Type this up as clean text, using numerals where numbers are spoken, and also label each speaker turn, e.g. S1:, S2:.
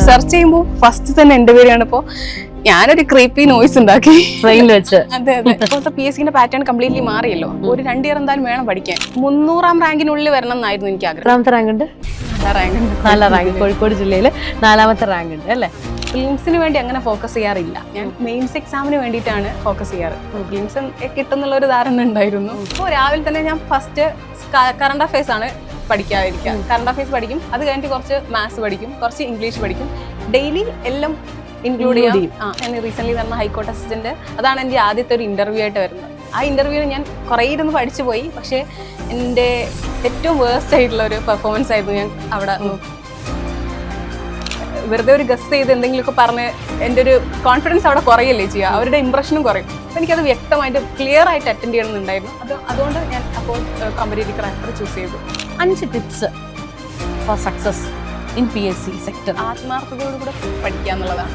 S1: Search ചെയ്യുമ്പോൾ first തന്നെ എന്റെ പേര് കണ്ടപ്പോ ഞാനൊരു ക്രീപ്പി നോയ്സ് ഉണ്ടാക്കി
S2: ട്രെയിനിൽ വെച്ച്.
S1: അതെ അതെ. ഇപ്പോഴത്തെ PSC പാറ്റേൺ കംപ്ലീറ്റ്ലി മാറിയല്ലോ. ഒരു 2 ഇയർ എന്തായാലും വേണം പഠിക്കാൻ. 300ാം റാങ്കിനുള്ളിൽ വരണം എന്നായിരുന്നു എനിക്ക് ആഗ്രഹം.
S2: എത്രാമത്തെ റാങ്ക് ഉണ്ട്? 4 റാങ്ക്. കോഴിക്കോട് ജില്ലയിൽ 4ാമത്തെ റാങ്ക് ഉണ്ട് അല്ലേ?
S1: ഫിലിംസിന് വേണ്ടി അങ്ങനെ ഫോക്കസ് ചെയ്യാറില്ല. ഞാൻ മെയിൻസ് എക്സാമിന് വേണ്ടിയിട്ടാണ് ഫോക്കസ് ചെയ്യാറ്. ഫിലിംസ് കിട്ടുന്നുള്ള ഒരു ധാരണ ഉണ്ടായിരുന്നു. അപ്പോൾ രാവിലെ തന്നെ ഞാൻ ഫസ്റ്റ് കറണ്ട് അഫയേഴ്സ് ആണ് പഠിക്കാതിരിക്കുക. കറണ്ട് അഫയേഴ്സ് പഠിക്കും, അത് കഴിഞ്ഞിട്ട് കുറച്ച് മാത്സ് പഠിക്കും, കുറച്ച് ഇംഗ്ലീഷ് പഠിക്കും. ഡെയിലി എല്ലാം ഇൻക്ലൂഡ് ചെയ്യും. ഞാൻ റീസെന്റ് നടന്ന ഹൈക്കോർട്ട് അസിസ്റ്റന്റ്, അതാണ് എൻ്റെ ആദ്യത്തെ ഒരു ഇന്റർവ്യൂ ആയിട്ട് വരുന്നത്. ആ ഇന്റർവ്യൂവിന് ഞാൻ കുറേ ഇരുന്ന് പഠിച്ചു പോയി. പക്ഷേ എൻ്റെ ഏറ്റവും വേഴ്സ്റ്റ് ആയിട്ടുള്ള ഒരു പെർഫോമൻസ് ആയിരുന്നു. ഞാൻ അവിടെ വെറുതെ ഒരു ഗസ് ചെയ്ത് എന്തെങ്കിലുമൊക്കെ പറഞ്ഞ് എൻ്റെ ഒരു കോൺഫിഡൻസ് അവിടെ കുറയല്ലേ ചെയ്യുക, അവരുടെ ഇംപ്രഷനും കുറയും. അപ്പോൾ എനിക്കത് വ്യക്തമായിട്ട് ക്ലിയർ ആയിട്ട് അറ്റൻഡ് ചെയ്യണമെന്നുണ്ടായിരുന്നു. അതുകൊണ്ട് ഞാൻ അപ്പോൾ കോമ്പറ്റേറ്റീവ് ക്രാഫ്റ്റർ ചൂസ് ചെയ്തു.
S2: 5 tips for success in PSC sector.
S1: ആത്മാർത്ഥതയോടുകൂടെ പഠിക്കുക എന്നുള്ളതാണ്.